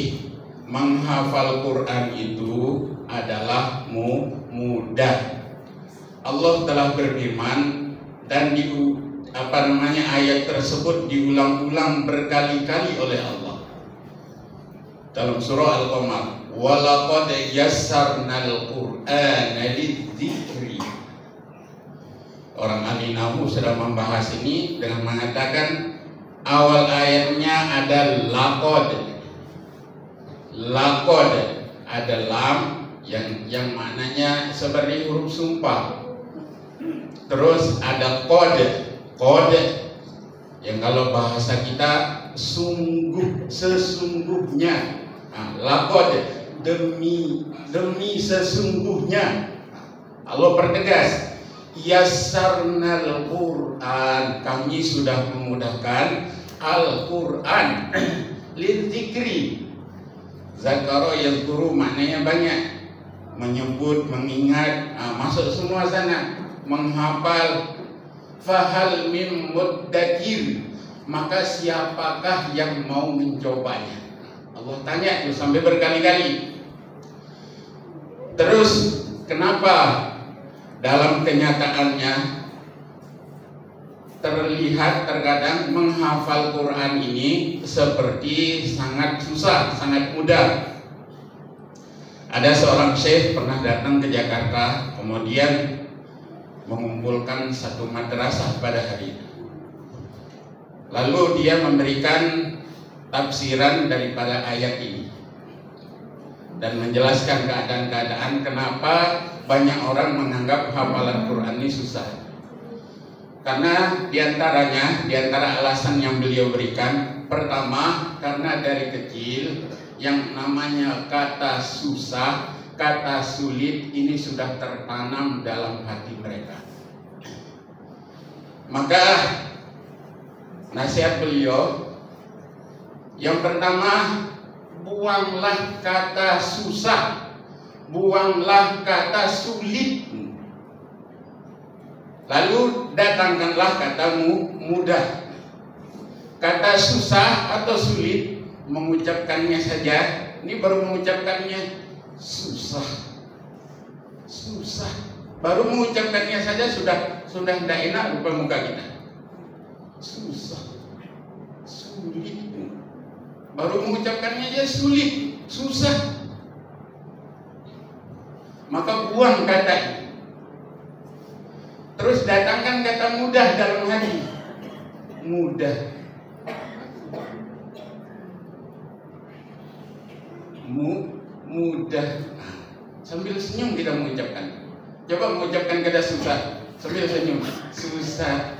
Speaker 6: menghafal Quran itu adalah mudah. Allah telah berfirman dan ayat tersebut diulang-ulang berkali-kali oleh Allah dalam surah Al-Qamar, walaqad yassarnal Qur'ana lidzikri. Orang ahli nahwu sedang membahas ini dengan mengatakan awal ayatnya ada laqad ada lam yang maknanya seperti huruf sumpah. Terus ada qad yang kalau bahasa kita sesungguhnya. Laqad demi sesungguhnya. Allah pertegas, yassarnal Qur'an, kami sudah memudahkan Al-Quran lidzikri. Zakara yazkuru maknanya banyak, menyebut, mengingat, masuk semua sana, menghafal. Fahal mim muddakir, maka siapakah yang mau mencobanya? Allah tanya itu sampai berkali-kali. Terus kenapa dalam kenyataannya terlihat terkadang menghafal Quran ini seperti sangat susah, sangat mudah? Ada seorang syekh pernah datang ke Jakarta, kemudian mengumpulkan satu madrasah pada hari itu. Lalu dia memberikan tafsiran daripada ayat ini dan menjelaskan keadaan-keadaan kenapa banyak orang menganggap hafalan Quran ini susah. Karena diantara alasan yang beliau berikan, pertama karena dari kecil yang namanya kata susah, kata sulit ini sudah tertanam dalam hati mereka. Maka nasihat beliau yang pertama, buanglah kata susah, buanglah kata sulit, lalu datangkanlah kata mudah. Kata susah atau sulit, mengucapkannya saja, ini baru mengucapkannya susah, baru mengucapkannya saja sudah tidak enak rupa muka kita. Susah. Sulit. Baru mengucapkannya aja sulit, susah. Maka buang kata itu. Terus datangkan kata mudah dalam hati. Mudah. Mudah. Sambil senyum kita mengucapkan. Coba mengucapkan kata susah sambil senyum. Susah.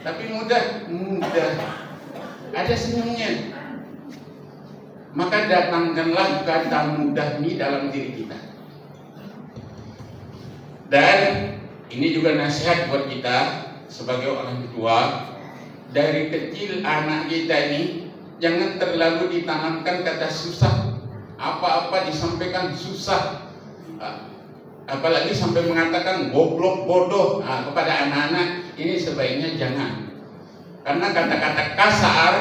Speaker 6: Tapi mudah. Ada senyumnya. Maka datangkanlah kata mudah ini dalam diri kita. Dan ini juga nasihat buat kita sebagai orang tua. Dari kecil anak kita ini jangan terlalu ditanamkan kata susah. Apa-apa disampaikan susah. Apalagi sampai mengatakan goblok, bodoh kepada anak-anak. Ini sebaiknya jangan. Karena kata-kata kasar,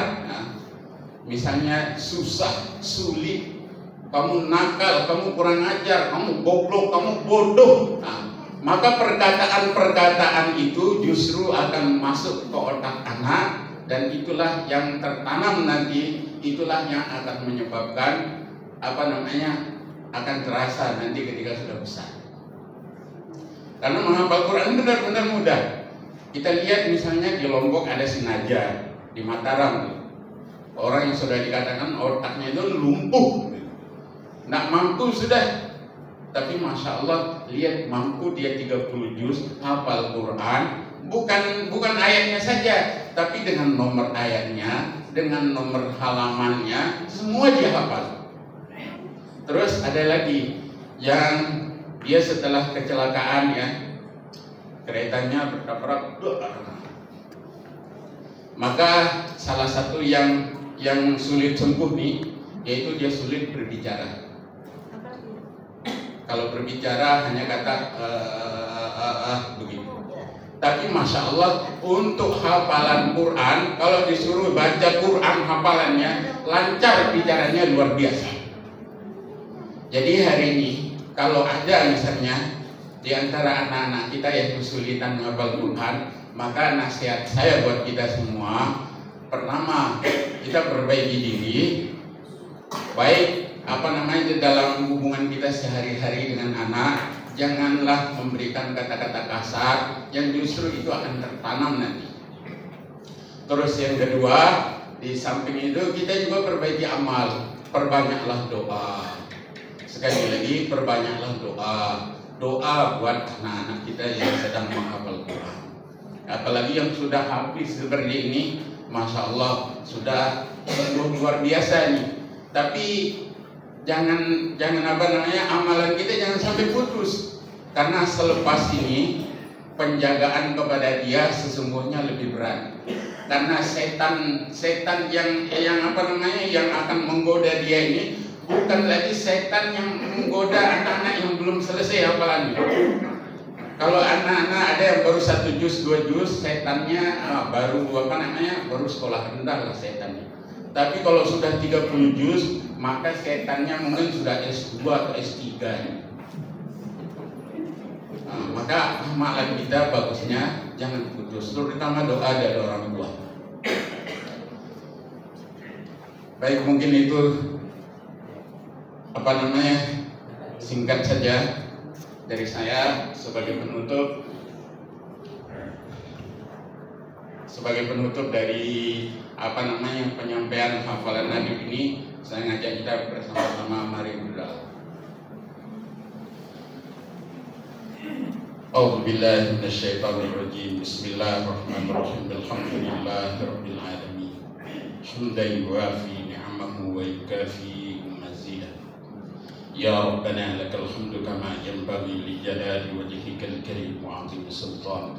Speaker 6: misalnya susah, sulit, kamu nakal, kamu kurang ajar, kamu goblok, kamu bodoh, maka perkataan-perkataan itu justru akan masuk ke otak anak. Dan itulah yang tertanam nanti, itulah yang akan menyebabkan akan terasa nanti ketika sudah besar. Karena menghafal Quran benar-benar mudah. Kita lihat misalnya di Lombok ada si Naja, di Mataram, orang yang sudah dikatakan otaknya itu lumpuh, nggak mampu sudah. Tapi Masya Allah, lihat mampu dia 30 juz hafal Quran, bukan ayatnya saja, tapi dengan nomor ayatnya, dengan nomor halamannya, semua dia hafal. Terus ada lagi yang dia setelah kecelakaan ya, keretanya bertabrak, maka salah satu yang sulit sembuh nih, yaitu dia sulit berbicara. Kalau berbicara hanya kata begitu. Tapi Masya Allah, untuk hafalan Quran, kalau disuruh baca Quran hafalannya, lancar bicaranya luar biasa. Jadi hari ini kalau ada misalnya di antara anak-anak kita yang kesulitan menghafal Quran, maka nasihat saya buat kita semua, pertama kita perbaiki diri, baik dalam hubungan kita sehari-hari dengan anak. Janganlah memberikan kata-kata kasar yang justru itu akan tertanam nanti. Terus yang kedua, di samping itu kita juga perbaiki amal, perbanyaklah doa. Sekali lagi, perbanyaklah doa. Doa buat anak-anak kita yang sedang menghafal Quran. Apalagi yang sudah habis seperti ini, Masya Allah, sudah luar biasa nih. Tapi jangan amalan kita jangan sampai putus. Karena selepas ini penjagaan kepada dia sesungguhnya lebih berat. Karena setan yang akan menggoda dia ini bukan lagi setan yang menggoda anak-anak yang belum selesai hafalannya. Kalau anak-anak ada yang baru 1 juz, 2 juz, setannya baru sekolah rendah lah setannya. Tapi kalau sudah 30 juz, maka setannya mungkin sudah S2 atau S3. Maka amalan kita bagusnya jangan putus, terutama doa dari orang tua. Baik, mungkin itu singkat saja dari saya sebagai penutup dari penyampaian hafalan Nabi ini. Saya ngajak kita bersama-sama mari berdoa. A'udzubillahi minasyaitonirrajim. Bismillahirrahmanirrahim. Alhamdulillahirabbil alamin. Hamdan yuwafi ni'amahu wa yukafi mazidah. Ya Rabbana lakal hamdu kama yanbaghi li jalali wajhikal karim wa 'azimi sultanik.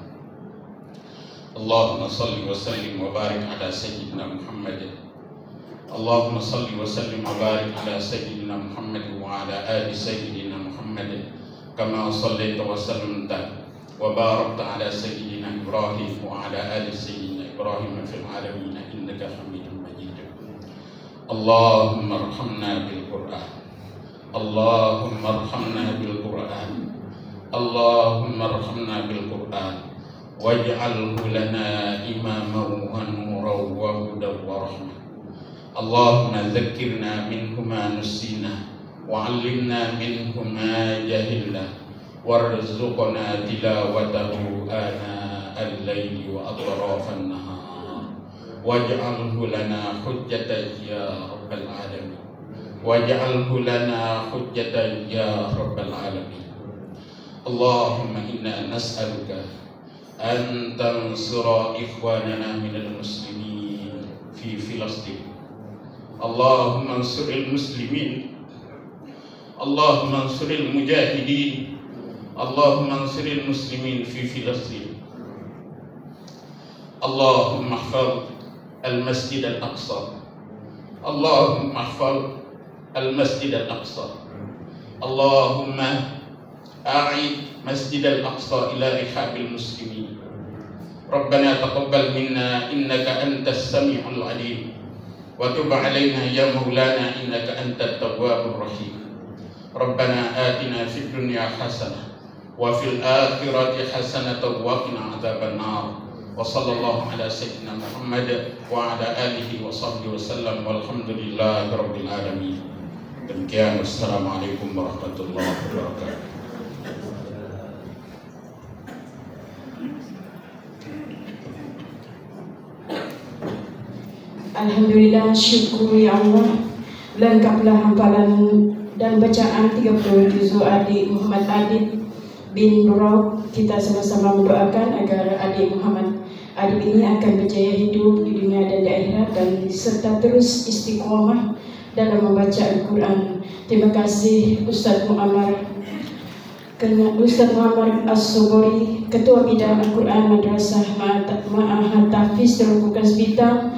Speaker 6: Allahumma salli wa sallim wa barik ala sayyidina Muhammad. Allahumma salli wa sallim wa barik ala sayyidina Muhammad wa ala ali sayyidina Muhammad kama sallaita wa sallamta wa barakta ala sayyidina Ibrahim wa ala ali sayyidina Ibrahim fil alamin innaka Hamidum Majid. Allahumma arhamna bil Qur'an. Allahumma arhamna bil Qur'an. Allahumma arhamna bil Qur'an. waj'alhu lana imaman wa nuran wa hudan wa rahmah. Allahumma dzakkirna minhu ma nusina wa 'allimna minhu ma jahilna warzuqna tilawatahu ana al-laili wa atrafan nahar waj'alhu lana hujjatan ya rabbal alamin waj'alhu lana hujjatan ya rabbal alamin. Allahumma inna nas'aluka an tansura ikhwanana minal muslimin fi Filastin. Allahumma ansuril muslimin, Allahumma ansuril mujahidin, Allahumma ansuril muslimin fi Filastin. Allahumma ihfaz al-masjid al-aqsa, Allahumma ihfaz al-masjid al-aqsa, Allahumma a'id masjid al-aqsa ila rihabil muslimin. Rabbana taqabbal minna innaka antas sami'ul alim wa tub 'alaina ya maulana innaka antat tawwabur rahim. Rabbana atina fid dunya hasanah wa fil akhirati hasanah wa qina adzaban nar. Wa sallallahu ala sayyidina Muhammad wa ala alihi wa sahbihi wasallam walhamdulillahi rabbil alamin. Demikian, wassalamualaikum warahmatullahi wabarakatuh.
Speaker 1: Alhamdulillah, syukur ya Allah. Lengkaplah hafalan dan bacaan 30 juzuk adik Muhammad Adib bin Nurab. Kita sama-sama mendoakan agar adik Muhammad Adib ini akan berjaya hidup di dunia dan di akhirat dan serta terus istiqomah dalam membaca Al-Quran. Terima kasih Ustaz Muammar As-Sobori, Ketua Bidang Al-Quran Madrasah Ma'ahad Tahfiz Terbukas Bintang,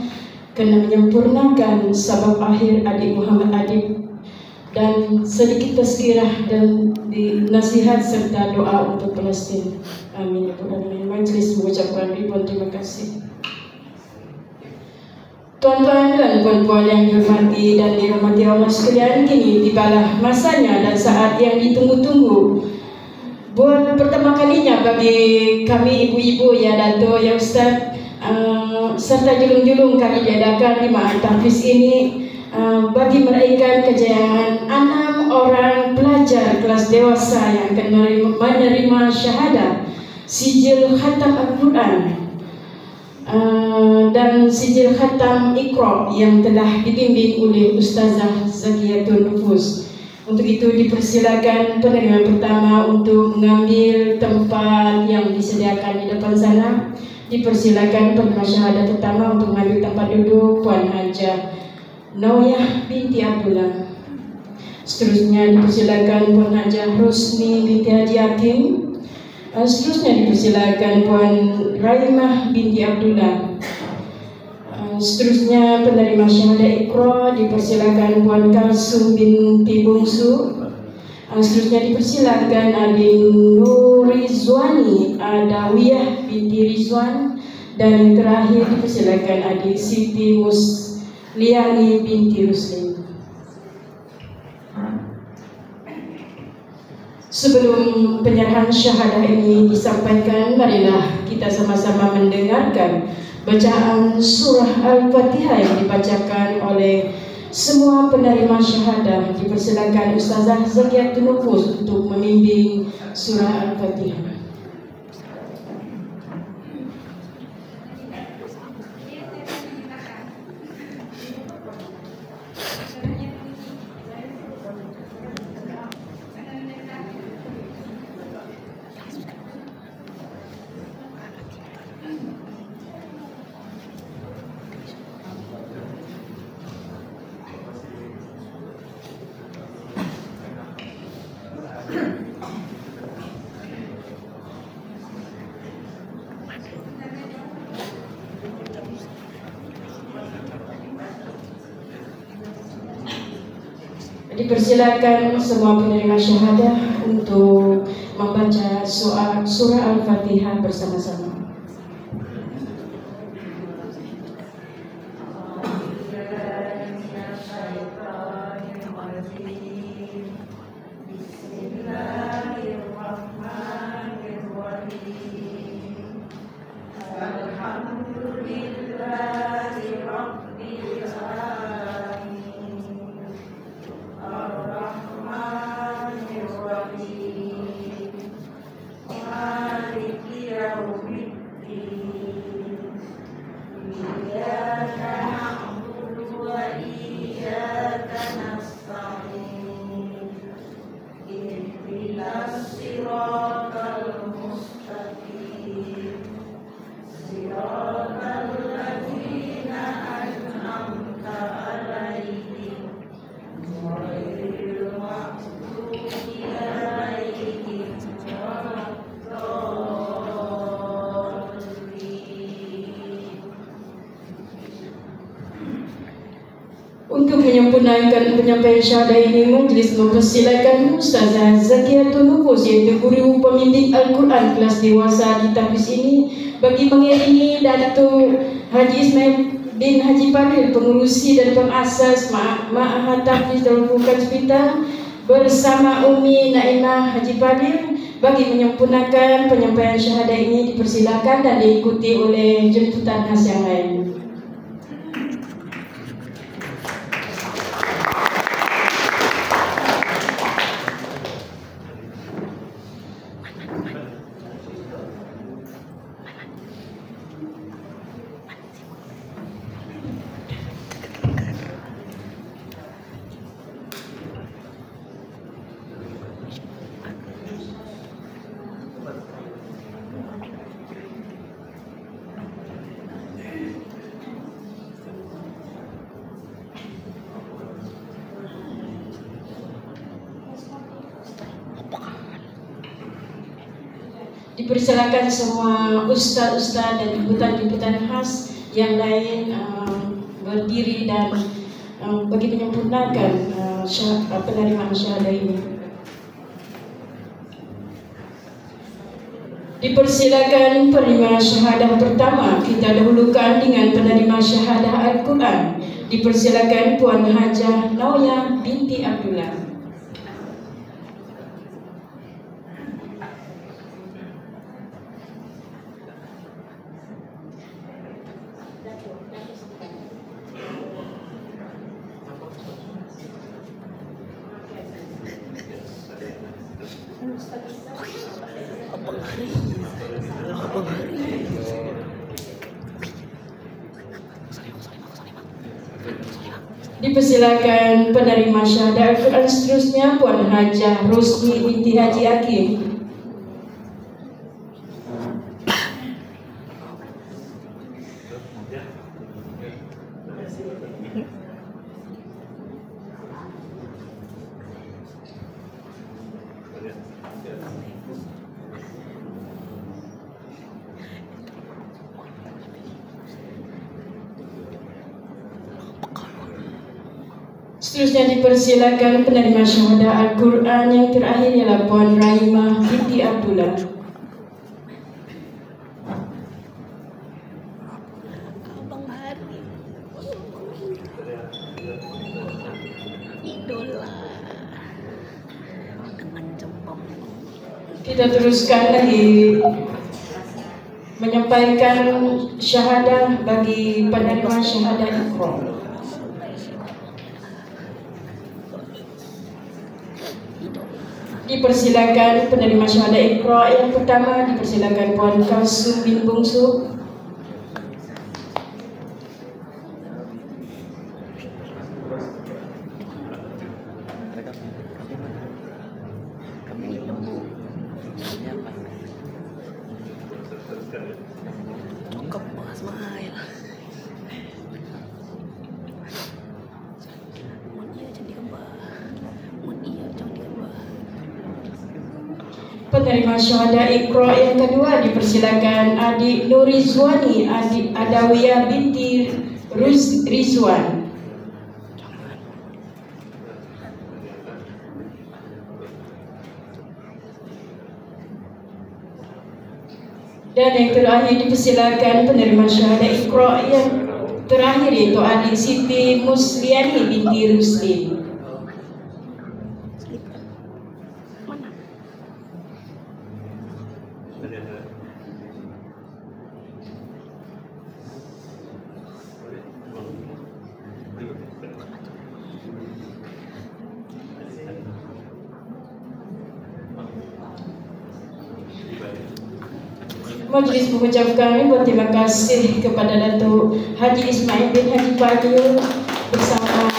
Speaker 1: kena menyempurnakan sabab akhir adik Muhammad Adib dan sedikit tazkirah dan nasihat serta doa untuk Palestin. Amin ya rabbal alamin. Majlis mengucapkan ribuan terima kasih. Tuan-tuan dan puan-puan yang dihormati dan dirahmati Allah sekalian, kini tibalah masanya dan saat yang ditunggu-tunggu. Buat pertama kalinya bagi kami ibu-ibu ya Dato' ya Ustaz, serta julung-julung kami diadakan di Ma'ahad Tahfiz ini bagi meraihkan kejayaan 6 orang pelajar kelas dewasa yang akan menerima syahadah sijil khatam Al-Quran dan sijil khatam Iqra yang telah dibimbing oleh Ustazah Zakiyatun Nufus. Untuk itu dipersilakan penerima pertama untuk mengambil tempat yang disediakan di depan sana. Dipersilakan penerima syahadah pertama untuk mengambil tempat duduk Puan Hajah Nawiyah binti Abdullah. Seterusnya dipersilakan Puan Hajah Rusni binti Haji Hakim. Seterusnya dipersilakan Puan Raimah binti Abdullah. Seterusnya penerima syahadah Iqra dipersilakan Puan Kalsum binti Bungsu. Seterusnya dipersilakan Adi Nurizwani Adawiyah binti Rizwan, dan yang terakhir dipersilakan Adi Siti Musliani binti Ruslim. Sebelum penyerahan syahadah ini disampaikan, marilah kita sama-sama mendengarkan bacaan surah Al-Fatihah yang dibacakan oleh semua penerima syahadah. Dipersilakan Ustazah Zakiyatun Nufus untuk membimbing surah Al-Fatihah. Dipersilakan semua penerima syahadah untuk membaca surah Al-Fatihah bersama-sama. Untuk menyempurnakan penyampaian syahadah ini, majlis mempersilakan Ustazah Zakiatul Nufus, yaitu guru pembimbing Al-Quran kelas dewasa di tahfiz ini, bagi mengiringi Datuk Haji Ismail bin Haji Fadil, pengurusi dan pengasas Ma'had Tahfiz Darul Furqan Hospital, bersama Umi Naimah Haji Fadil. Bagi menyempurnakan penyampaian syahadah ini, dipersilakan dan diikuti oleh jemputan khas yang lain. Dipersilakan semua ustaz-ustaz dan jemputan-jemputan khas yang lain berdiri dan bagi menyempurnakan penerimaan syahadah ini. Dipersilakan penerima syahadah pertama, kita dahulukan dengan penerima syahadah Al-Quran. Dipersilakan Puan Hajah Nawiyah binti Abdullah. Dipersilakan penerima syahadah Al-Quran seterusnya, Puan Hajah Rosni binti Haji Hakim. Seterusnya dipersilakan penerima syahadah Al-Quran yang terakhir ialah Puan Rahimah binti Abdullah.
Speaker 7: Abang Hari idola dengan jempol.
Speaker 1: Kita teruskan lagi menyampaikan syahadah bagi penerima syahadah Iqra. Dipersilakan penerima syahadah Iqra yang pertama, dipersilakan Puan Kalsum bin Bungsu. Penerima syahadah Iqra yang kedua, dipersilakan Adik Nurizwani Adik Adawiyah binti Rizwan. Dan yang terakhir dipersilakan penerima syahadah Iqra yang terakhir, yaitu Adik Siti Musliani binti Rusli. Majlis mengucapkan ribuan terima kasih kepada Datuk Haji Ismail bin Haji Fadil bersama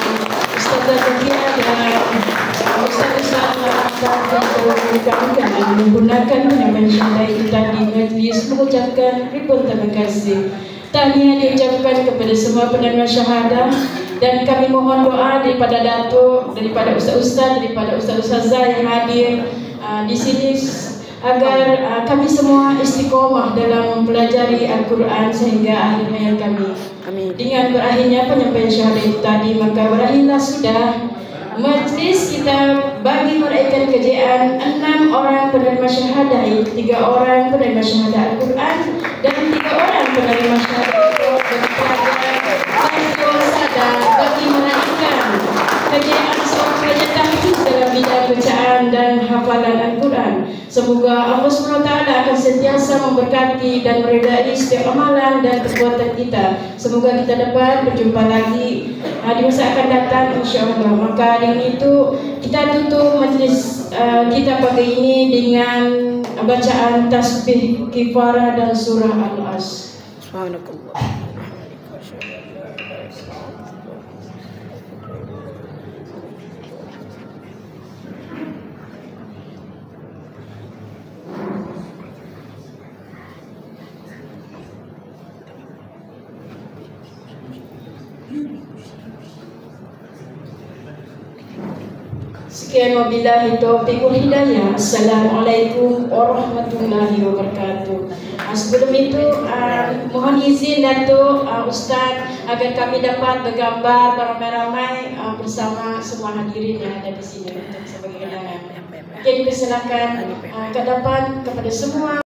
Speaker 1: Ustaz Zakia dan Ustaz yang menggunakan penyampaian syahada kita di majlis mengucapkan ribuan terima kasih. Tahniah diucapkan kepada semua pendengar syahadah dan kami mohon doa daripada Datuk, daripada ustaz-ustaz, daripada ustaz-ustazah yang hadir di sini agar kami semua istiqomah dalam mempelajari Al-Quran sehingga akhir hayat kami.
Speaker 7: Amin.
Speaker 1: Dengan berakhirnya penyampaian syahadah itu tadi, maka berakhirlah sudah majlis kita bagi meraihkan kejayaan 6 orang penerima syahadah, 3 orang penerima syahadah Al-Quran dan 3 orang penerima syahadah dan bagi meraihkan kejayaan seorang pelajar tahfiz dalam bidang bacaan dan hafalan Al-Quran. Semoga Allah SWT akan sentiasa memberkati dan meridai setiap amalan dan perbuatan kita. Semoga kita dapat berjumpa lagi di masa akan datang, insyaAllah. Maka dengan itu kita tutup majlis kita pagi ini dengan bacaan tasbih, kifarah dan surah Al-As.
Speaker 7: Subhanakallah.
Speaker 1: Sekian wabillahi taufiq wal hidayah. Assalamualaikum warahmatullahi wabarakatuh. Sebelum itu mohon izin Datuk Ustaz agar kami dapat bergambar beramai-ramai bersama semua hadirin yang ada di sini untuk sebagai kenangan. Mungkin persilakan ke depan kepada semua.